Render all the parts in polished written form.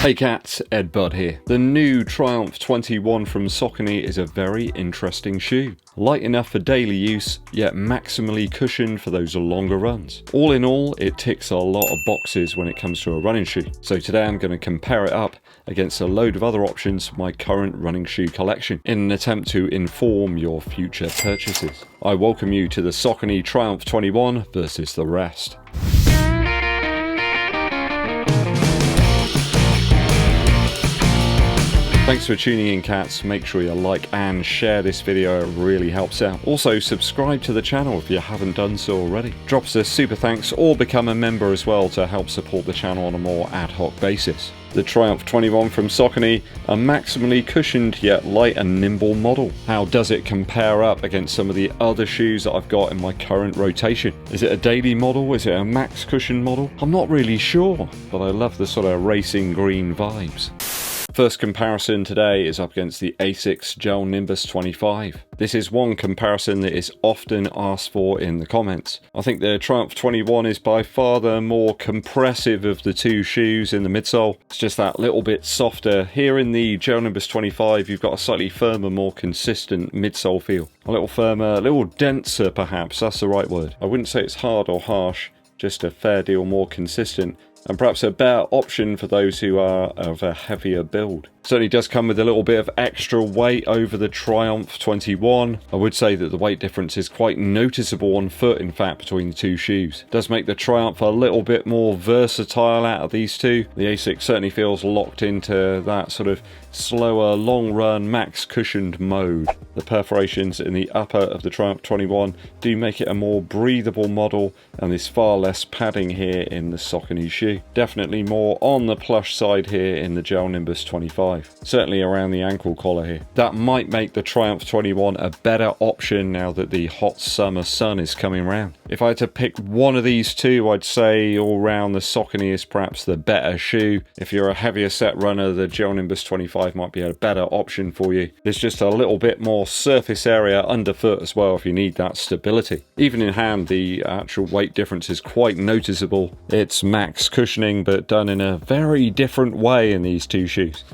Hey cats, Eddbud here. The new Triumph 21 from Saucony is a very interesting shoe. Light enough for daily use, yet maximally cushioned for those longer runs. All in all, it ticks a lot of boxes when it comes to a running shoe. So today I'm going to compare it up against a load of other options for my current running shoe collection in an attempt to inform your future purchases. I welcome you to the Saucony Triumph 21 versus the rest. Thanks for tuning in cats, make sure you like and share this video, it really helps out. Also subscribe to the channel if you haven't done so already. Drop us a super thanks or become a member as well to help support the channel on a more ad hoc basis. The Triumph 21 from Saucony, a maximally cushioned yet light and nimble model. How does it compare up against some of the other shoes that I've got in my current rotation? Is it a daily model? Is it a max cushion model? I'm not really sure, but I love the sort of racing green vibes. First comparison today is up against the Asics Gel Nimbus 25. This is one comparison that is often asked for in the comments. I think the Triumph 21 is by far the more compressive of the two shoes in the midsole. It's just that little bit softer. Here in the Gel Nimbus 25 you've got a slightly firmer, more consistent midsole feel. A little firmer, a little denser perhaps, that's the right word. I wouldn't say it's hard or harsh, just a fair deal more consistent. And perhaps a better option for those who are of a heavier build. Certainly does come with a little bit of extra weight over the Triumph 21. I would say that the weight difference is quite noticeable on foot, in fact, between the two shoes. It does make the Triumph a little bit more versatile out of these two. The Asics certainly feels locked into that sort of slower, long run, max cushioned mode. The perforations in the upper of the Triumph 21 do make it a more breathable model, and there's far less padding here in the Saucony shoe. Definitely more on the plush side here in the Gel Nimbus 25. Certainly around the ankle collar here. That might make the Triumph 21 a better option now that the hot summer sun is coming around. If I had to pick one of these two, I'd say all round the Saucony is perhaps the better shoe. If you're a heavier set runner, the Gel Nimbus 25 might be a better option for you. There's just a little bit more surface area underfoot as well if you need that stability. Even in hand, the actual weight difference is quite noticeable. It's max cushioning, but done in a very different way in these two shoes.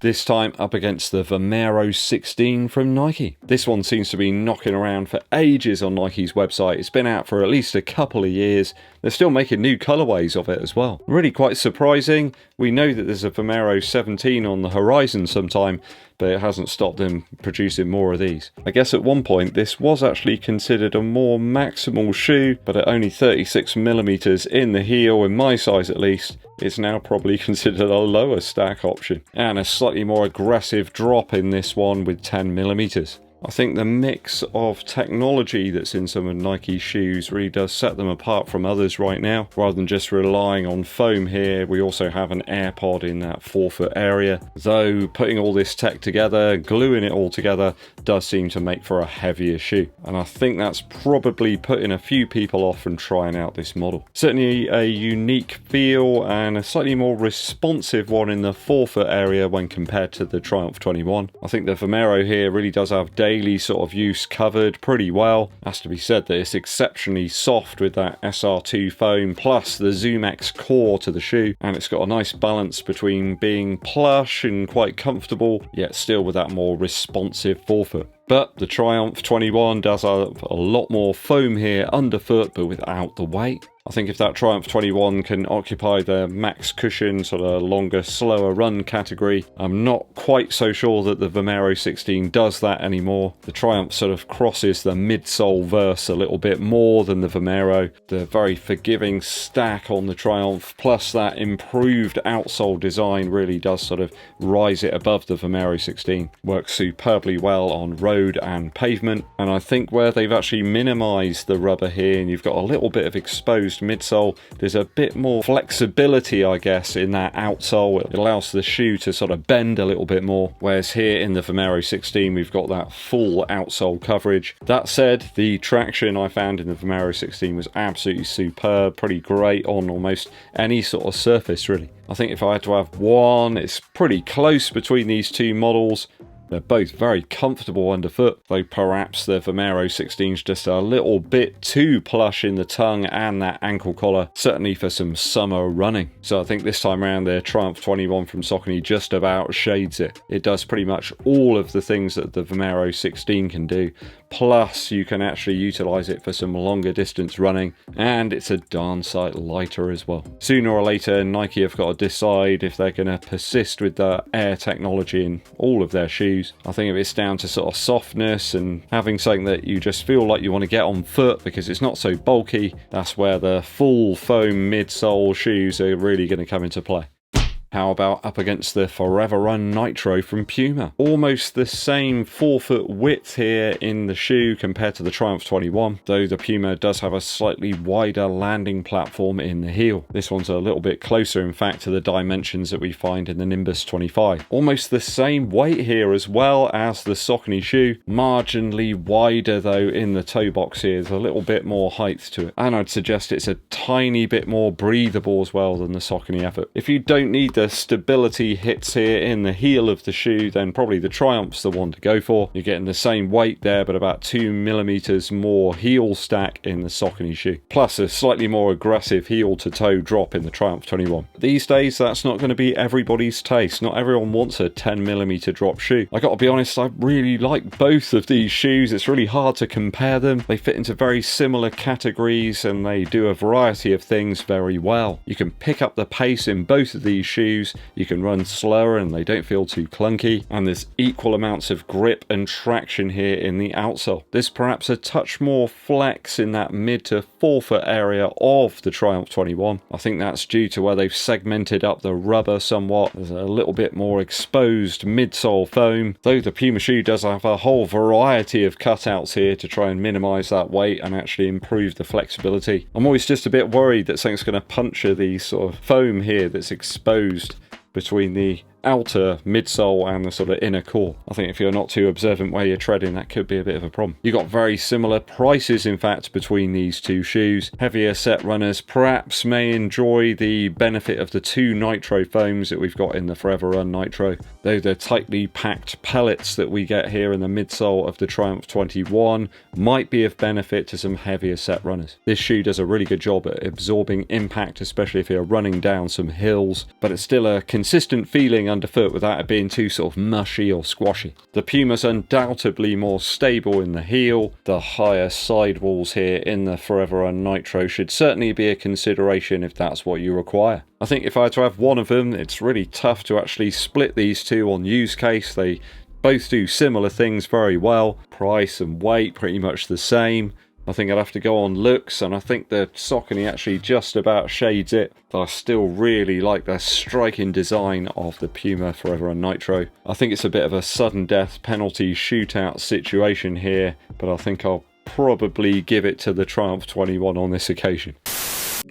This time up against the VOMERO 16 from Nike. This one seems to be knocking around for ages on Nike's website. It's been out for at least a couple of years. They're still making new colorways of it as well. Really quite surprising. We know that there's a VOMERO 17 on the horizon sometime, but it hasn't stopped them producing more of these. I guess at one point this was actually considered a more maximal shoe, but at only 36mm in the heel, in my size at least, it's now probably considered a lower stack option. And a slightly more aggressive drop in this one with 10mm. I think the mix of technology that's in some of Nike's shoes really does set them apart from others right now. Rather than just relying on foam here, we also have an air pod in that forefoot area. Though putting all this tech together, gluing it all together, does seem to make for a heavier shoe. And I think that's probably putting a few people off from trying out this model. Certainly a unique feel and a slightly more responsive one in the forefoot area when compared to the Triumph 21. I think the VOMERO here really does have daily sort of use covered pretty well. Has to be said that it's exceptionally soft with that SR2 foam plus the ZOOMX core to the shoe, and it's got a nice balance between being plush and quite comfortable yet still with that more responsive forefoot. But the Triumph 21 does have a lot more foam here underfoot, but without the weight. I think if that Triumph 21 can occupy the max cushion, sort of longer, slower run category, I'm not quite so sure that the VOMERO 16 does that anymore. The Triumph sort of crosses the midsole verse a little bit more than the VOMERO. The very forgiving stack on the Triumph, plus that improved outsole design really does sort of rise it above the VOMERO 16. Works superbly well on road and pavement, and I think where they've actually minimized the rubber here and you've got a little bit of exposed midsole, there's a bit more flexibility, I guess, in that outsole. It allows the shoe to sort of bend a little bit more, whereas here in the VOMERO 16 we've got that full outsole coverage. That said, the traction I found in the VOMERO 16 was absolutely superb, pretty great on almost any sort of surface really. I think if I had to have one, it's pretty close between these two models. They're both very comfortable underfoot, though perhaps the VOMERO 16 is just a little bit too plush in the tongue and that ankle collar, certainly for some summer running. So I think this time around the Triumph 21 from Saucony just about shades it. It does pretty much all of the things that the VOMERO 16 can do, plus you can actually utilize it for some longer distance running, and it's a darn sight lighter as well. Sooner or later Nike have got to decide if they're going to persist with the air technology in all of their shoes. I think if it's down to sort of softness and having something that you just feel like you want to get on foot because it's not so bulky, that's where the full foam midsole shoes are really going to come into play. How about up against the Foreverrun Nitro from Puma? Almost the same 4-foot width here in the shoe compared to the Triumph 21, though the Puma does have a slightly wider landing platform in the heel. This one's a little bit closer, in fact, to the dimensions that we find in the Nimbus 25. Almost the same weight here as well as the Saucony shoe, marginally wider though in the toe box here. There's a little bit more height to it, and I'd suggest it's a tiny bit more breathable as well than the Saucony effort. If you don't need the stability hits here in the heel of the shoe, then probably the Triumph's the one to go for. You're getting the same weight there, but about 2mm more heel stack in the Saucony shoe, plus a slightly more aggressive heel to toe drop in the Triumph 21. These days that's not going to be everybody's taste. Not everyone wants a 10mm drop shoe. I gotta be honest, I really like both of these shoes. It's really hard to compare them. They fit into very similar categories and they do a variety of things very well. You can pick up the pace in both of these shoes. You can run slower and they don't feel too clunky, and there's equal amounts of grip and traction here in the outsole. There's perhaps a touch more flex in that mid to 4-foot area of the Triumph 21. I think that's due to where they've segmented up the rubber somewhat. There's a little bit more exposed midsole foam, though the Puma shoe does have a whole variety of cutouts here to try and minimize that weight and actually improve the flexibility. I'm always just a bit worried that something's going to puncture the sort of foam here that's exposed between the outer midsole and the sort of inner core. I think if you're not too observant where you're treading, that could be a bit of a problem. You got very similar prices, in fact, between these two shoes. Heavier set runners perhaps may enjoy the benefit of the two nitro foams that we've got in the Foreverrun Nitro, though the tightly packed pellets that we get here in the midsole of the Triumph 21 might be of benefit to some heavier set runners. This shoe does a really good job at absorbing impact, especially if you're running down some hills, but it's still a consistent feeling underfoot without it being too sort of mushy or squashy. The Puma's undoubtedly more stable in the heel. The higher sidewalls here in the Foreverrun Nitro should certainly be a consideration if that's what you require. I think if I had to have one of them, it's really tough to actually split these two on use case. They both do similar things very well. Price and weight pretty much the same. I think I'd have to go on looks, and I think the Saucony actually just about shades it, but I still really like the striking design of the Puma Foreverrun Nitro. I think it's a bit of a sudden death penalty shootout situation here, but I think I'll probably give it to the Triumph 21 on this occasion.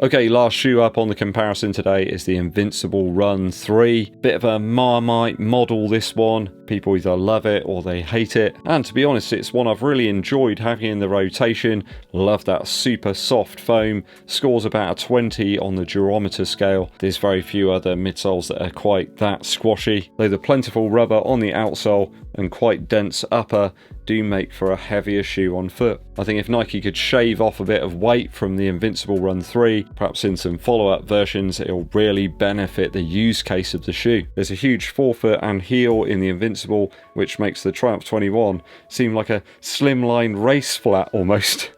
Okay, last shoe up on the comparison today is the Invincible Run 3. Bit of a Marmite model, this one. People either love it or they hate it. And to be honest, it's one I've really enjoyed having in the rotation. Love that super soft foam. Scores about a 20 on the durometer scale. There's very few other midsoles that are quite that squashy. Though the plentiful rubber on the outsole and quite dense upper do make for a heavier shoe on foot. I think if Nike could shave off a bit of weight from the Invincible Run 3, perhaps in some follow-up versions, it'll really benefit the use case of the shoe. There's a huge forefoot and heel in the Invincible, which makes the Triumph 21 seem like a slimline race flat almost.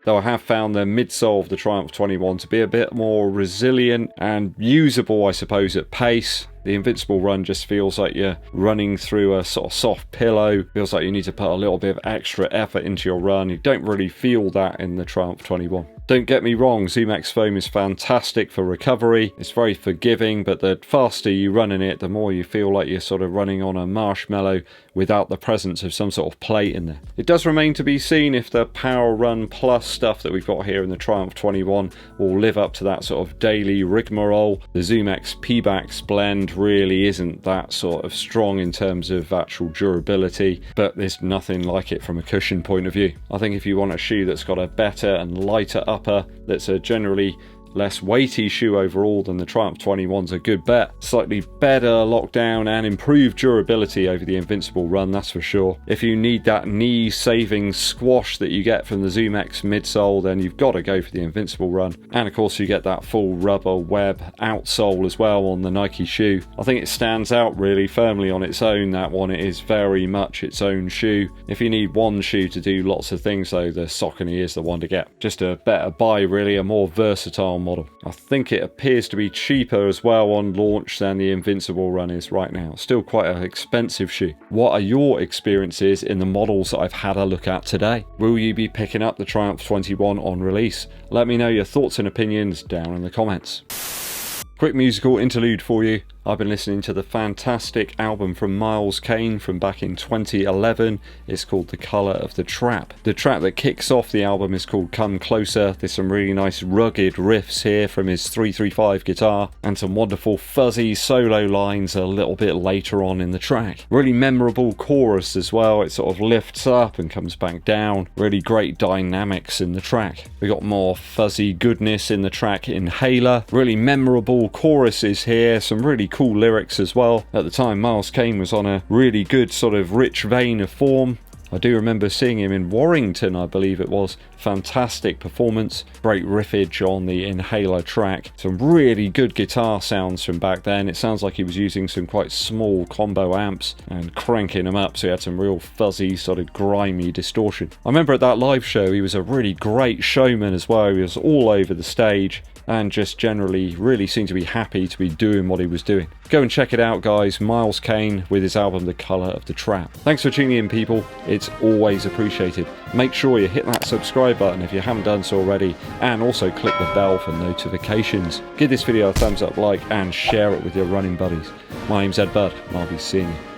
Though I have found the midsole of the Triumph 21 to be a bit more resilient and usable, I suppose, at pace. The Invincible Run just feels like you're running through a sort of soft pillow. Feels like you need to put a little bit of extra effort into your run. You don't really feel that in the Triumph 21. Don't get me wrong, ZOOMX foam is fantastic for recovery. It's very forgiving, but the faster you run in it, the more you feel like you're sort of running on a marshmallow without the presence of some sort of plate in there. It does remain to be seen if the Power Run Plus stuff that we've got here in the Triumph 21 will live up to that sort of daily rigmarole. The ZOOMX P-Backs blend really isn't that sort of strong in terms of actual durability, but there's nothing like it from a cushion point of view. I think if you want a shoe that's got a better and lighter upper, that's a generally less weighty shoe overall than the Triumph 21's a good bet. Slightly better lockdown and improved durability over the Invincible Run, that's for sure. If you need that knee-saving squash that you get from the ZOOMX midsole, then you've got to go for the Invincible Run. And of course you get that full rubber web outsole as well on the Nike shoe. I think it stands out really firmly on its own, that one. It is very much its own shoe. If you need one shoe to do lots of things though, the Saucony is the one to get. Just a better buy really, a more versatile model. I think it appears to be cheaper as well on launch than the Invincible Run is right now. Still quite an expensive shoe. What are your experiences in the models that I've had a look at today? Will you be picking up the Triumph 21 on release? Let me know your thoughts and opinions down in the comments. Quick musical interlude for you. I've been listening to the fantastic album from Miles Kane from back in 2011. It's called The Colour of the Trap. The track that kicks off the album is called Come Closer. There's some really nice rugged riffs here from his 335 guitar and some wonderful fuzzy solo lines a little bit later on in the track. Really memorable chorus as well. It sort of lifts up and comes back down. Really great dynamics in the track. We got more fuzzy goodness in the track Inhaler. Really memorable choruses here. Some really cool lyrics as well. At the time Miles Kane was on a really good sort of rich vein of form. I do remember seeing him in Warrington, I believe it was. Fantastic performance, great riffage on the Inhaler track. Some really good guitar sounds from back then. It sounds like he was using some quite small combo amps and cranking them up, so he had some real fuzzy, sort of grimy distortion. I remember at that live show he was a really great showman as well. He was all over the stage and just generally really seemed to be happy to be doing what he was doing. Go and check it out guys, Miles Kane with his album The Colour of the Trap. Thanks for tuning in people, it's always appreciated. Make sure you hit that subscribe button if you haven't done so already, and also click the bell for notifications. Give this video a thumbs up, like, and share it with your running buddies. My name's Eddbud and I'll be seeing you